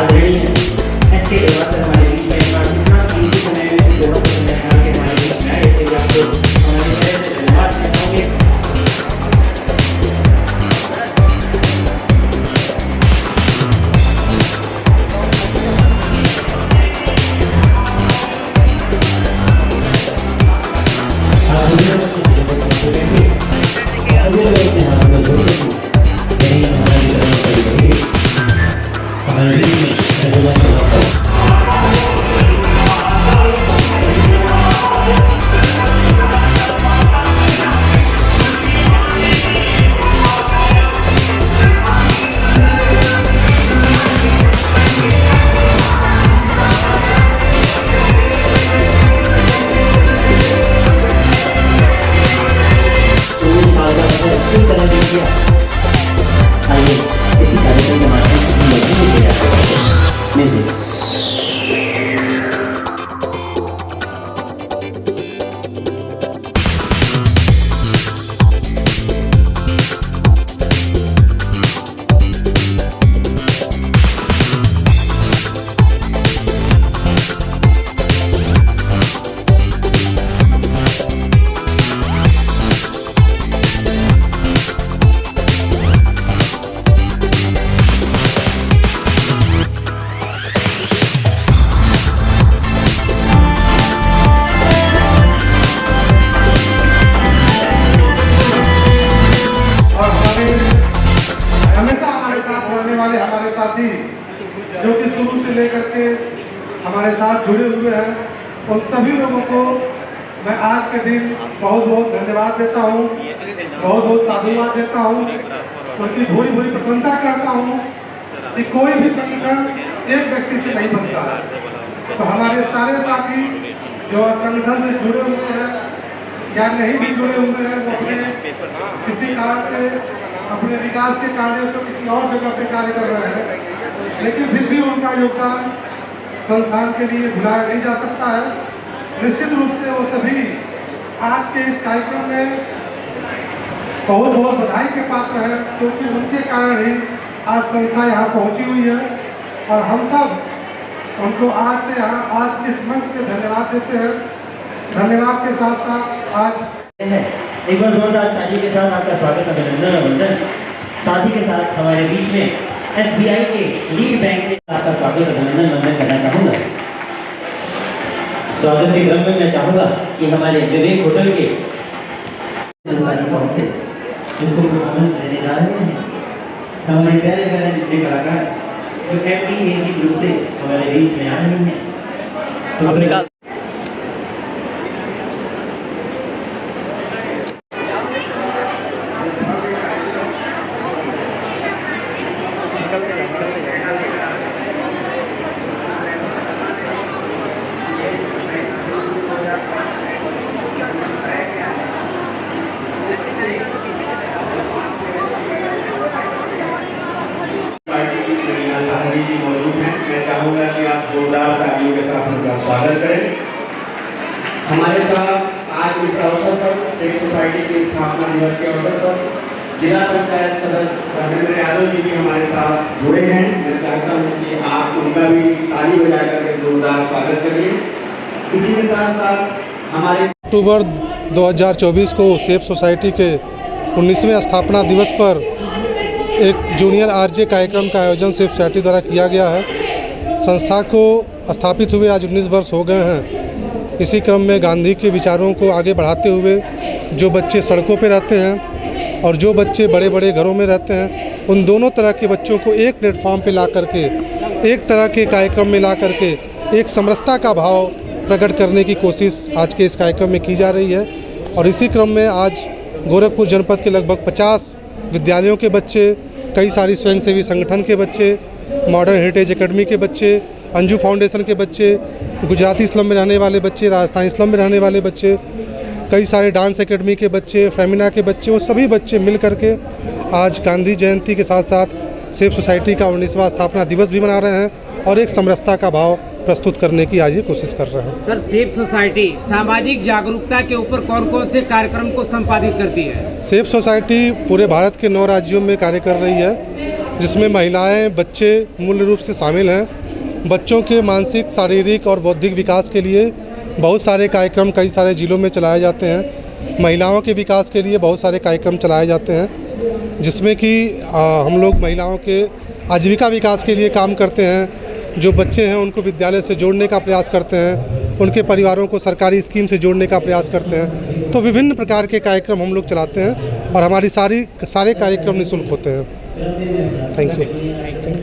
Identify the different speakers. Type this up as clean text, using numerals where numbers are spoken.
Speaker 1: आदरणीय एसके देवा सर हमारे बीच में इतना कीमती समय में देवा सर ने हमारे बीच में आए, इसके लिए आपको हमारे तरफ से धन्यवाद देना चाहूँगे।
Speaker 2: हमारे साथी जो कि शुरू से लेकर के हमारे साथ जुड़े हुए हैं, उन सभी लोगों को मैं आज के दिन बहुत बहुत धन्यवाद देता हूँ, बहुत बहुत साधुवाद देता हूँ, उनकी भूरी भूरी प्रशंसा करता हूँ कि कोई भी संगठन एक व्यक्ति से नहीं बनता है। तो हमारे सारे साथी जो संगठन से जुड़े हुए हैं या नहीं भी जुड़े हुए हैं, वो अपने किसी कारण से अपने विकास के कार्यों से किसी और जगह पे कार्य कर रहे हैं, लेकिन फिर भी उनका योगदान संस्थान के लिए भुलाया नहीं जा सकता है। निश्चित रूप से वो सभी आज के इस कार्यक्रम में बहुत बहुत बधाई के पात्र हैं, क्योंकि उनके कारण ही आज संस्था यहाँ पहुँची हुई है और हम सब उनको आज से यहाँ आज इस मंच से धन्यवाद देते हैं। धन्यवाद के साथ साथ आज
Speaker 1: एक बार जोरदार ताली के साथ आपका स्वागत, अभिनंदन और वंदन। साथ ही के साथ हमारे बीच में SBI के लीड बैंक में आपका स्वागत, अभिनंदन, वंदन करना चाहूँगा। स्वागत के क्रम में मैं चाहूँगा कि हमारे विवेक होटल के जिसको आनंद देने जा रहे हैं हमारे प्यारे प्यारे नृत्य कलाकार जो MTAG ग्रुप से हमारे बीच में आ रही हैं। तो
Speaker 3: मौजूद हैं, मैं चाहूँगा कि आप जोरदार तालियों के साथ उनका स्वागत करें। हमारे साथ आज इस अवसर पर सेठ सोसाइटी के स्थापना दिवस के अवसर पर जिला पंचायत सदस्य राजेंद्र यादव जी भी हमारे साथ जुड़े हैं। मैं चाहता हूँ कि आप उनका भी ताली बजा करके जोरदार स्वागत करिए। इसी के साथ साथ हमारे
Speaker 2: अक्टूबर 2024 को सेफ सोसाइटी के 19वें स्थापना दिवस पर एक जूनियर RJ कार्यक्रम का आयोजन सेफ सोसाइटी द्वारा किया गया है। संस्था को स्थापित हुए आज 19 वर्ष हो गए हैं। इसी क्रम में गांधी के विचारों को आगे बढ़ाते हुए जो बच्चे सड़कों पर रहते हैं और जो बच्चे बड़े बड़े घरों में रहते हैं, उन दोनों तरह के बच्चों को एक प्लेटफॉर्म पर ला करके, एक तरह के कार्यक्रम में ला करके एक समरसता का भाव प्रकट करने की कोशिश आज के इस कार्यक्रम में की जा रही है। और इसी क्रम में आज गोरखपुर जनपद के लगभग 50 विद्यालयों के बच्चे, कई सारी स्वयंसेवी संगठन के बच्चे, मॉडर्न हेरिटेज एकेडमी के बच्चे, अंजू फाउंडेशन के बच्चे, गुजराती स्लम में रहने वाले बच्चे, राजस्थानी स्लम में रहने वाले बच्चे, कई सारे डांस एकेडमी के बच्चे, फेमिना के बच्चे, वो सभी बच्चे मिल करके आज गांधी जयंती के साथ साथ सेफ सोसाइटी का 19वां स्थापना दिवस भी मना रहे हैं और एक समरसता का भाव प्रस्तुत करने की आज ये कोशिश कर रहे हैं।
Speaker 4: सर, सेफ सोसाइटी सामाजिक जागरूकता के ऊपर कौन कौन से कार्यक्रम को संपादित करती है?
Speaker 2: सेफ सोसाइटी पूरे भारत के 9 राज्यों में कार्य कर रही है जिसमें महिलाएं, बच्चे मूल रूप से शामिल हैं। बच्चों के मानसिक, शारीरिक और बौद्धिक विकास के लिए बहुत सारे कार्यक्रम कई सारे ज़िलों में चलाए जाते हैं। महिलाओं के विकास के लिए बहुत सारे कार्यक्रम चलाए जाते हैं, जिसमें कि हम लोग महिलाओं के आजीविका विकास के लिए काम करते हैं। जो बच्चे हैं उनको विद्यालय से जोड़ने का प्रयास करते हैं, उनके परिवारों को सरकारी स्कीम से जोड़ने का प्रयास करते हैं। तो विभिन्न प्रकार के कार्यक्रम हम लोग चलाते हैं और हमारी सारे कार्यक्रम निःशुल्क होते हैं। Thank you.